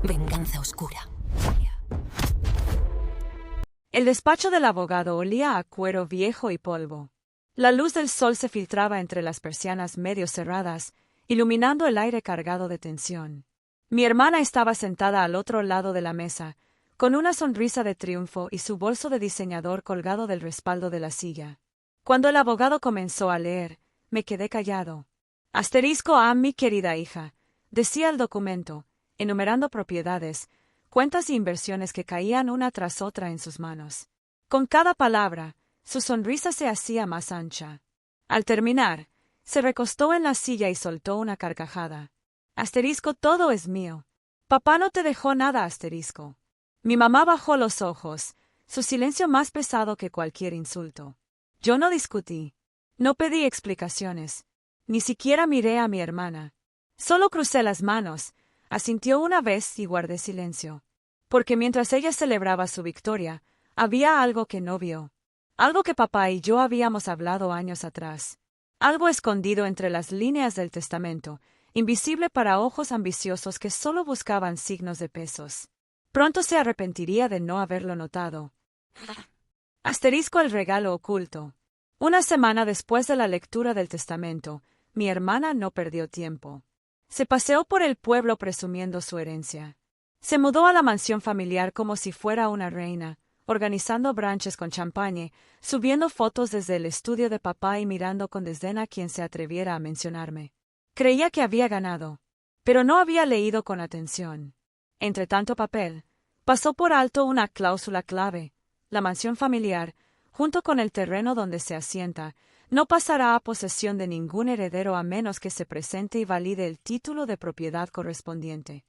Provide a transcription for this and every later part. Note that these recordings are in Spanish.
Venganza oscura. El despacho del abogado olía a cuero viejo y polvo. La luz del sol se filtraba entre las persianas medio cerradas, iluminando el aire cargado de tensión. Mi hermana estaba sentada al otro lado de la mesa, con una sonrisa de triunfo y su bolso de diseñador colgado del respaldo de la silla. Cuando el abogado comenzó a leer, me quedé callado. Asterisco A mi querida hija, decía el documento, enumerando propiedades, cuentas y inversiones que caían una tras otra en sus manos. Con cada palabra, su sonrisa se hacía más ancha. Al terminar, se recostó en la silla y soltó una carcajada. Asterisco, todo es mío. Papá no te dejó nada, asterisco. Mi mamá bajó los ojos, su silencio más pesado que cualquier insulto. Yo no discutí. No pedí explicaciones. Ni siquiera miré a mi hermana. Solo crucé las manos, asintió una vez y guardé silencio. Porque mientras ella celebraba su victoria, había algo que no vio. Algo que papá y yo habíamos hablado años atrás. Algo escondido entre las líneas del testamento, invisible para ojos ambiciosos que solo buscaban signos de pesos. Pronto se arrepentiría de no haberlo notado. Asterisco el regalo oculto. Una semana después de la lectura del testamento, mi hermana no perdió tiempo. Se paseó por el pueblo presumiendo su herencia. Se mudó a la mansión familiar como si fuera una reina, organizando brunches con champagne, subiendo fotos desde el estudio de papá y mirando con desdén a quien se atreviera a mencionarme. Creía que había ganado, pero no había leído con atención. Entre tanto papel, pasó por alto una cláusula clave. La mansión familiar, junto con el terreno donde se asienta, no pasará a posesión de ningún heredero a menos que se presente y valide el título de propiedad correspondiente.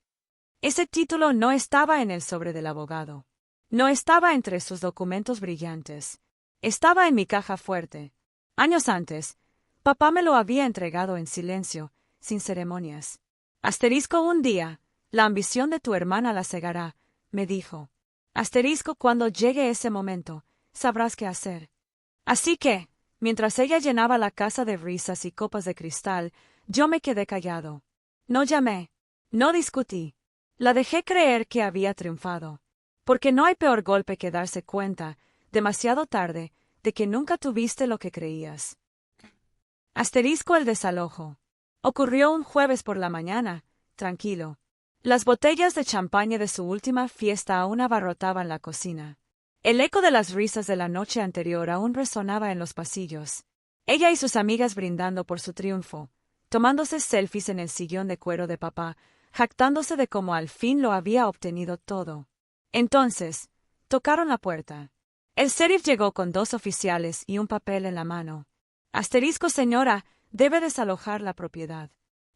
Ese título no estaba en el sobre del abogado. No estaba entre sus documentos brillantes. Estaba en mi caja fuerte. Años antes, papá me lo había entregado en silencio, sin ceremonias. Asterisco un día, la ambición de tu hermana la cegará, me dijo. Asterisco cuando llegue ese momento, sabrás qué hacer. Así que, mientras ella llenaba la casa de risas y copas de cristal, yo me quedé callado. No llamé. No discutí. La dejé creer que había triunfado. Porque no hay peor golpe que darse cuenta, demasiado tarde, de que nunca tuviste lo que creías. Asterisco el desalojo. Ocurrió un jueves por la mañana, tranquilo. Las botellas de champaña de su última fiesta aún abarrotaban la cocina. El eco de las risas de la noche anterior aún resonaba en los pasillos. Ella y sus amigas brindando por su triunfo, tomándose selfies en el sillón de cuero de papá, jactándose de cómo al fin lo había obtenido todo. Entonces, tocaron la puerta. El sheriff llegó con 2 oficiales y un papel en la mano. Asterisco señora, debe desalojar la propiedad.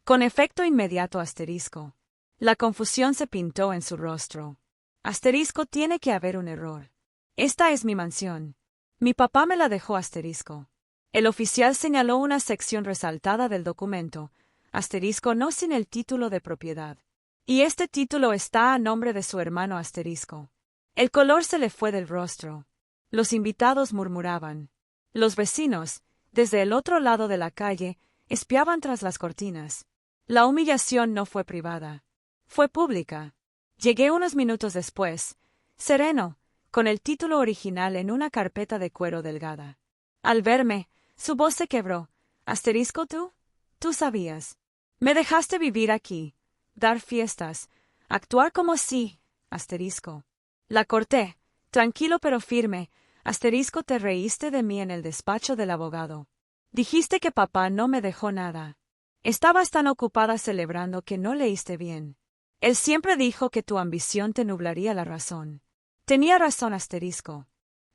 Con efecto inmediato asterisco. La confusión se pintó en su rostro. Asterisco tiene que haber un error. Esta es mi mansión. Mi papá me la dejó asterisco. El oficial señaló una sección resaltada del documento, asterisco no sin el título de propiedad. Y este título está a nombre de su hermano asterisco. El color se le fue del rostro. Los invitados murmuraban. Los vecinos, desde el otro lado de la calle, espiaban tras las cortinas. La humillación no fue privada. Fue pública. Llegué unos minutos después, sereno, con el título original en una carpeta de cuero delgada. Al verme, su voz se quebró. Asterisco tú. Tú sabías. Me dejaste vivir aquí, dar fiestas, actuar como si, asterisco. La corté, tranquilo pero firme, asterisco te reíste de mí en el despacho del abogado. Dijiste que papá no me dejó nada. Estabas tan ocupada celebrando que no leíste bien. Él siempre dijo que tu ambición te nublaría la razón. Tenía razón asterisco.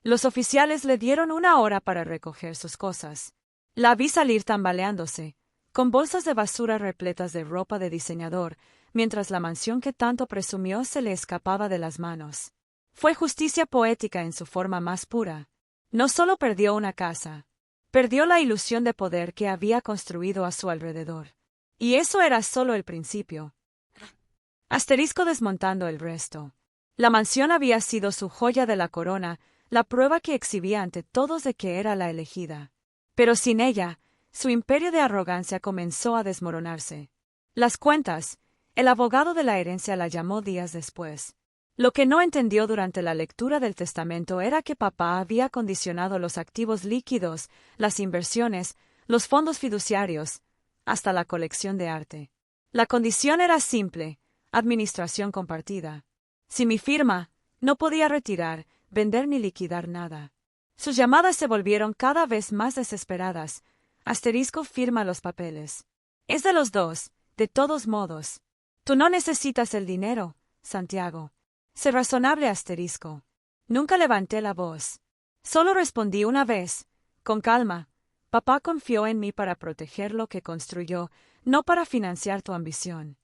Los oficiales le dieron 1 hora para recoger sus cosas. La vi salir tambaleándose, con bolsas de basura repletas de ropa de diseñador, mientras la mansión que tanto presumió se le escapaba de las manos. Fue justicia poética en su forma más pura. No solo perdió una casa, perdió la ilusión de poder que había construido a su alrededor. Y eso era solo el principio. Asterisco desmontando el resto. La mansión había sido su joya de la corona, la prueba que exhibía ante todos de que era la elegida. Pero sin ella, su imperio de arrogancia comenzó a desmoronarse. Las cuentas, El abogado de la herencia la llamó días después. Lo que no entendió durante la lectura del testamento era que papá había condicionado los activos líquidos, las inversiones, los fondos fiduciarios, hasta la colección de arte. La condición era simple: administración compartida. Sin mi firma, no podía retirar, vender ni liquidar nada. Sus llamadas se volvieron cada vez más desesperadas. Asterisco firma los papeles. Es de los dos, de todos modos. Tú no necesitas el dinero, Santiago. Sé razonable, asterisco. Nunca levanté la voz. Solo respondí una vez, con calma. Papá confió en mí para proteger lo que construyó, no para financiar tu ambición.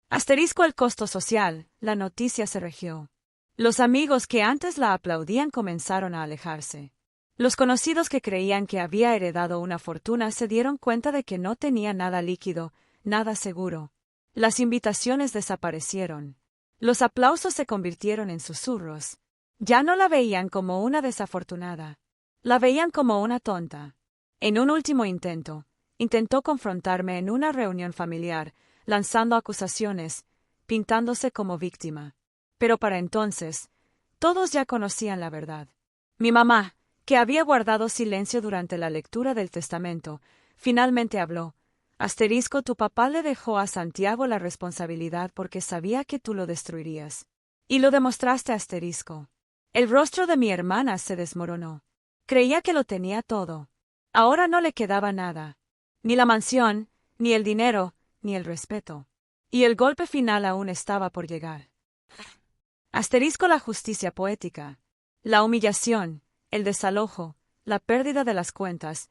Asterisco el costo social, la noticia se regió. Los amigos que antes la aplaudían comenzaron a alejarse. Los conocidos que creían que había heredado una fortuna se dieron cuenta de que no tenía nada líquido, nada seguro. Las invitaciones desaparecieron. Los aplausos se convirtieron en susurros. Ya no la veían como una desafortunada. La veían como una tonta. En un último intento, intentó confrontarme en una reunión familiar, lanzando acusaciones, pintándose como víctima. Pero para entonces, todos ya conocían la verdad. Mi mamá, que había guardado silencio durante la lectura del testamento, finalmente habló. Asterisco, tu papá le dejó a Santiago la responsabilidad porque sabía que tú lo destruirías. Y lo demostraste, asterisco. El rostro de mi hermana se desmoronó. Creía que lo tenía todo. Ahora no le quedaba nada. Ni la mansión, ni el dinero, ni el respeto. Y el golpe final aún estaba por llegar. Asterisco la justicia poética. La humillación, el desalojo, la pérdida de las cuentas,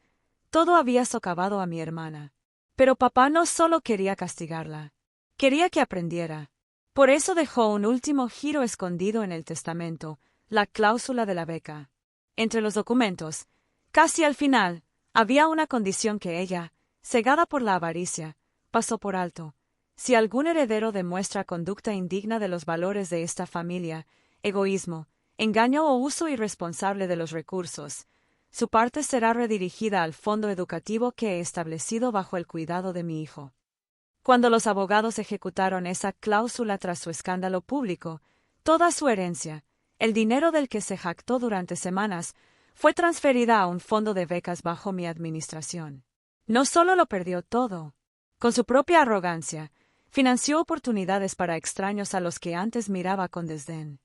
todo había socavado a mi hermana. Pero papá no solo quería castigarla, quería que aprendiera. Por eso dejó un último giro escondido en el testamento, la cláusula de la beca. Entre los documentos, casi al final, había una condición que ella, cegada por la avaricia, pasó por alto. Si algún heredero demuestra conducta indigna de los valores de esta familia, egoísmo, engaño o uso irresponsable de los recursos, su parte será redirigida al fondo educativo que he establecido bajo el cuidado de mi hijo. Cuando los abogados ejecutaron esa cláusula tras su escándalo público, toda su herencia, el dinero del que se jactó durante semanas, fue transferida a un fondo de becas bajo mi administración. No solo lo perdió todo. Con su propia arrogancia, financió oportunidades para extraños a los que antes miraba con desdén.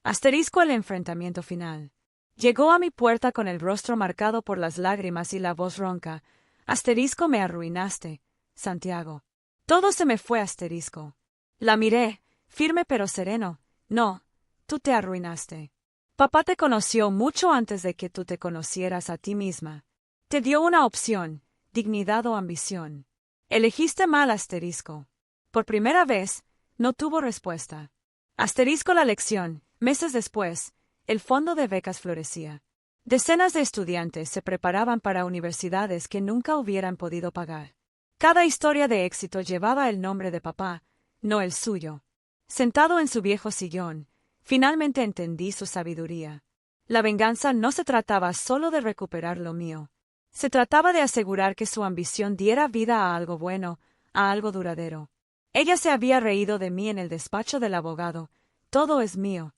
Asterisco el enfrentamiento final. Llegó a mi puerta con el rostro marcado por las lágrimas y la voz ronca. Asterisco, me arruinaste, Santiago. Todo se me fue, asterisco. La miré, firme pero sereno. No, tú te arruinaste. Papá te conoció mucho antes de que tú te conocieras a ti misma. Te dio una opción, dignidad o ambición. Elegiste mal, asterisco. Por primera vez, no tuvo respuesta. Asterisco la lección. Meses después, el fondo de becas florecía. Decenas de estudiantes se preparaban para universidades que nunca hubieran podido pagar. Cada historia de éxito llevaba el nombre de papá, no el suyo. Sentado en su viejo sillón, finalmente entendí su sabiduría. La venganza no se trataba solo de recuperar lo mío. Se trataba de asegurar que su ambición diera vida a algo bueno, a algo duradero. Ella se había reído de mí en el despacho del abogado. Todo es mío.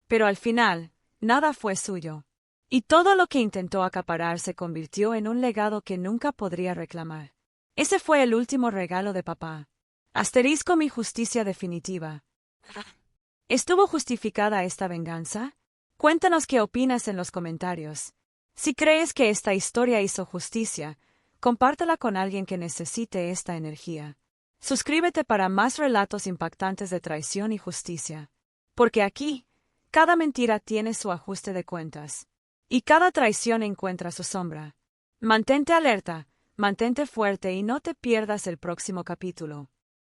Pero al final, nada fue suyo. Y todo lo que intentó acaparar se convirtió en un legado que nunca podría reclamar. Ese fue el último regalo de papá. Asterisco mi justicia definitiva. ¿Estuvo justificada esta venganza? Cuéntanos qué opinas en los comentarios. Si crees que esta historia hizo justicia, compártela con alguien que necesite esta energía. Suscríbete para más relatos impactantes de traición y justicia. Porque aquí, cada mentira tiene su ajuste de cuentas. Y cada traición encuentra su sombra. Mantente alerta, mantente fuerte y no te pierdas el próximo capítulo.